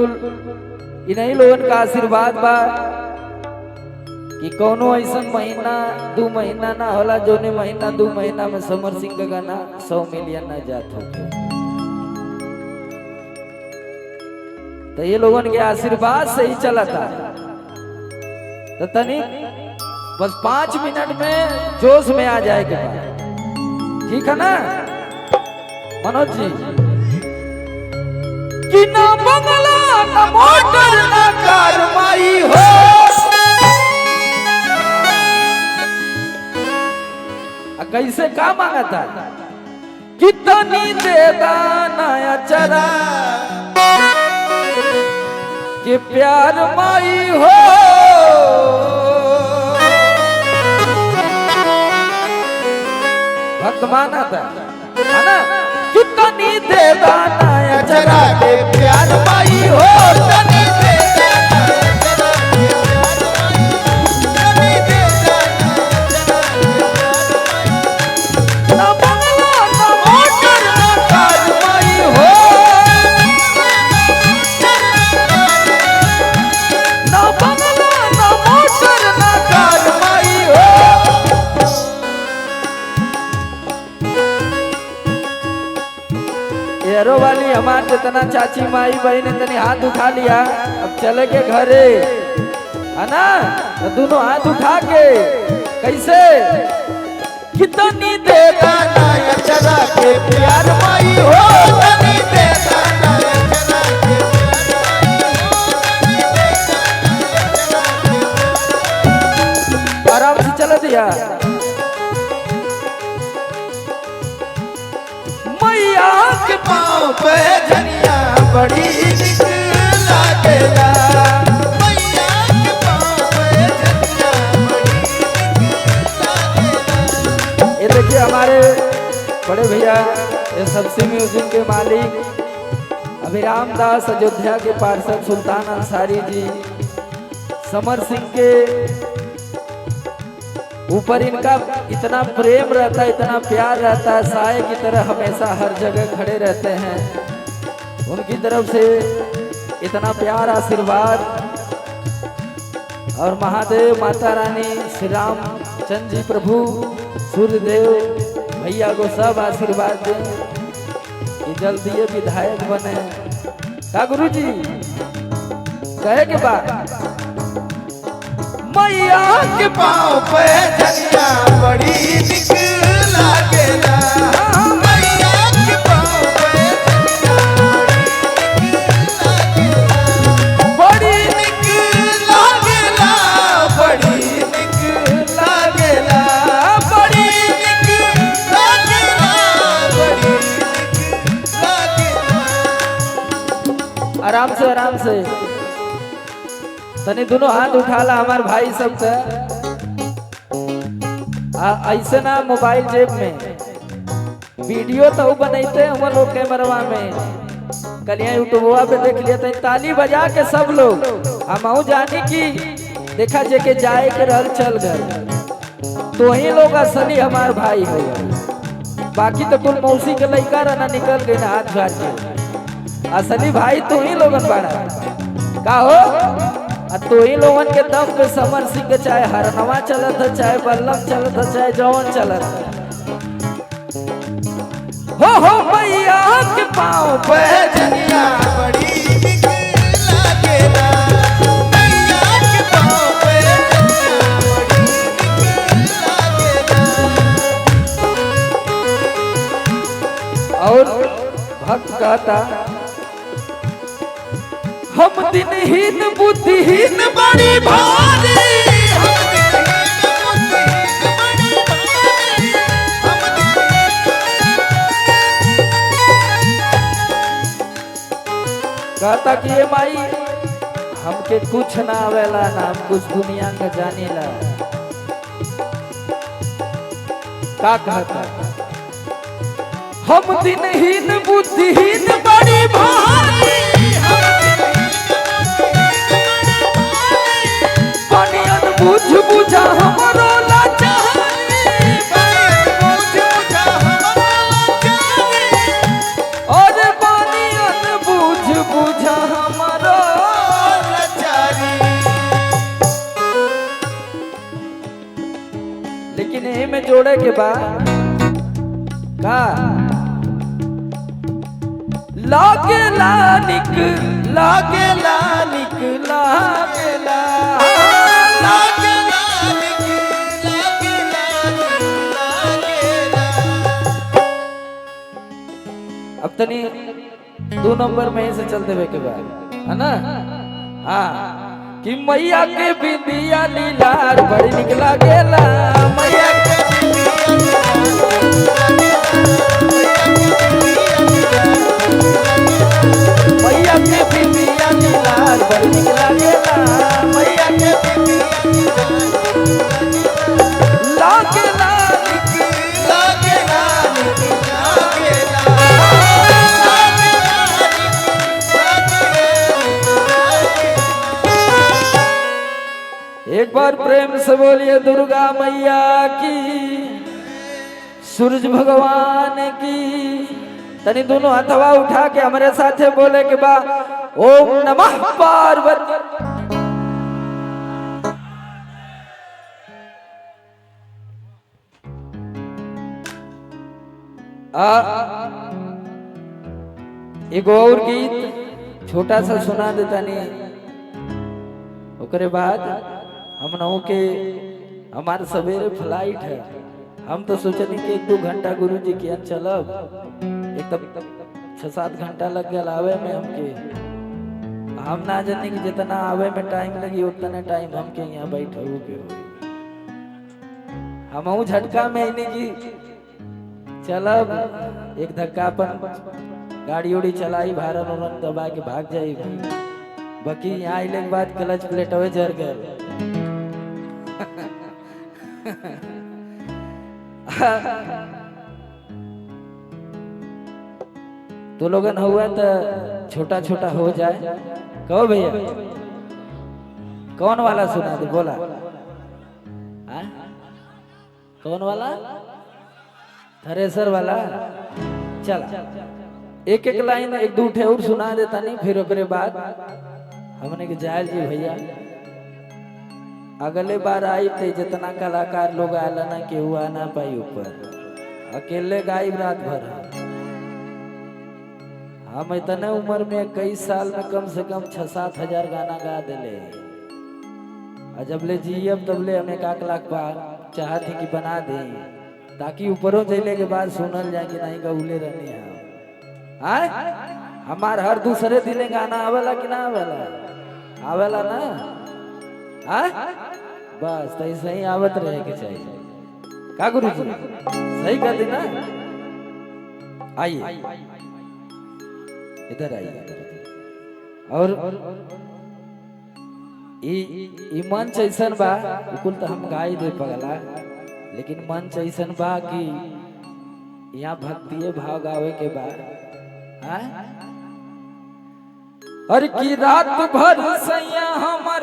इन्हीं लोगन का आशीर्वाद बा कि कौनो ऐसा महीना 2 महीना ना होला जोने महीना 2 महीना में समर सिंह का गाना 100 मिलियन ना जात हो। तो ये लोगन के आशीर्वाद से ही चला था। तो तनी बस 5 मिनट में जोश में आ जाए के बाद, ठीक है ना मनोज जी? कि ना बंगला ना मोटर ना कार माई हो, कैसे का मांगा था? कितनी दे दाना चरा कि प्यार माई हो, भक्त माना था है ना? कितनी दे दाना चरा के प्यार माई हो, कितनी दे हेरो वाली हमार जितना चाची माई बहन ने तनी हाथ उठा लिया। अब चले के घरे है ना? तो दोनों हाथ उठा के कैसे कितनी दे दाना चरा के प्यार माई हो, कितनी दे दाना चरा के आराम से चल दिया। मैया के पाँव पे धनिया बड़ी निक लागेला, मैया के पाँव पे धनिया बड़ी निक लागेला। ये देखिए हमारे बड़े भैया ये सबसे म्यूजिक के मालिक अभिराम दास अयोध्या के पार्षद सुल्तान अंसारी जी, समर सिंह के ऊपर इनका इतना प्रेम रहता है, इतना प्यार रहता है, साए की तरह हमेशा हर जगह खड़े रहते हैं। उनकी तरफ से इतना प्यार आशीर्वाद और महादेव माता रानी श्री राम चंद्र जी प्रभु सूर्यदेव भैया को सब आशीर्वाद दें कि जल्दी ये विधायक बने। का गुरु जी कहे के बाद मैया के पाँव पे धनिया बड़ी निक लागेला, मैया के पाँव पे धनिया बड़ी निक लागेला, बड़ी निक लागेला, बड़ी निक लागेला, बड़ी निक लागेला। आराम से तनी दोनों हाथ उठाला हमारे भाई सब से। ऐसे ना मोबाइल जेब में वीडियो तो बनते हम लोग कैमरा में, कलिया यूट्यूबवा पे देख लिया तो ताली बजा के सब लोग हम जानी कि देखा जे के जाए के रहल चल गए। तो ही लोग असली हमार भाई हो, बाकी तो कुल मौसी के लड़का रहना निकल गई ना हाथ झाड़ के। असली भाई तो ही लोगन बड़ा का हो। तो ही लोगन के दम पे समर सिंह के चाहे हरनवा चलत है, चाहे बल्लम चलत है, चाहे जौन चलत है। हो मैया के पाँव पे धनिया बड़ी निक लागेला, मैया के पाँव पे धनिया बड़ी निक लागेला। और भक्त कहता हम दिनहीन बुद्धिहीन बड़ी भारी, कहता कि ये माई हमके कुछ ना आवेला ना हम कुछ दुनिया का जानेला। का कहता हम दिनहीन बुद्धिहीन बड़ी भारी, बुझ बुझा हमरो लाचारी, बुझ बुझा हमरो लाचारी, और बानियन बुझ बुझा हमरो जोड़े के बाद का लागेला निक लागेला निक लागेला अब तनी 2 नंबर में से चलते हुए के बाद है ना। हाँ कि मैया के बिंदिया लीलार बड़ी निक लागेला मैया के मैया के बिंदिया लीलार बड़ी निक लागेला मैया के लागेला लागेला एक बार प्रेम से बोलिए दुर्गा मैया की, सूरज भगवान की। तनी दोनों हथवा उठा के हमारे साथे बोले के बा ओम नमः पार्वती। एक और गीत छोटा सा सुना देता नहीं, ओकरे बाद हम नौ के हमारे सवेरे फ्लाइट है। हम तो सोचनी कि 1-2 घंटा गुरु जी के चलब, एक तब 6-7 घंटा लग गया आवे में हमके। हम ना जाने कि जितना आवे में टाइम लगी उतना टाइम हमके यहाँ बैठे हो के हम झटका में नहीं की चलब, एक धक्का पर गाड़ी उड़ी चलाई भारन उरन दबा के भाग जाई। बाकी यहाँ आइले के बाद क्लच प्लेट हुए जर गए। तो लोगन हुआ तो छोटा छोटा हो जाए। कहो भैया कौन वाला सुना दे बोला आ? कौन वाला थ्रेसर वाला। चला एक एक लाइन 1-2 ठे और सुना देता नहीं, फिर ओकरे बाद हमने के जायल जी भैया अगले बार आई थे जितना कलाकार लोग आला ना के हुआ ना पाई ऊपर, अकेले गायब रात भर। हम इतने उम्र में 21 साल में कम से कम 6-7 हजार गाना गा दिले। जब ले जीएब तब ले हमें 1 लाख बार चाहते कि बना दे ताकि ऊपरों चले के बाद सुनल जाए कि नहीं गौले रहनी है। हमार हर दूसरे दिन गाना आवेला कि ना आवेला? आवेला ना। बस तो ऐसे ही आवत रहे के चाहिए का गुरु जी? सही कर देना। आइए इधर आइए। और ई मंच ऐसा बा कुल तो हम गाई दे पगला, लेकिन मंच ऐसा बा कि यहाँ भक्तिये भाव गावे के बाद और की रात भर सैया हमर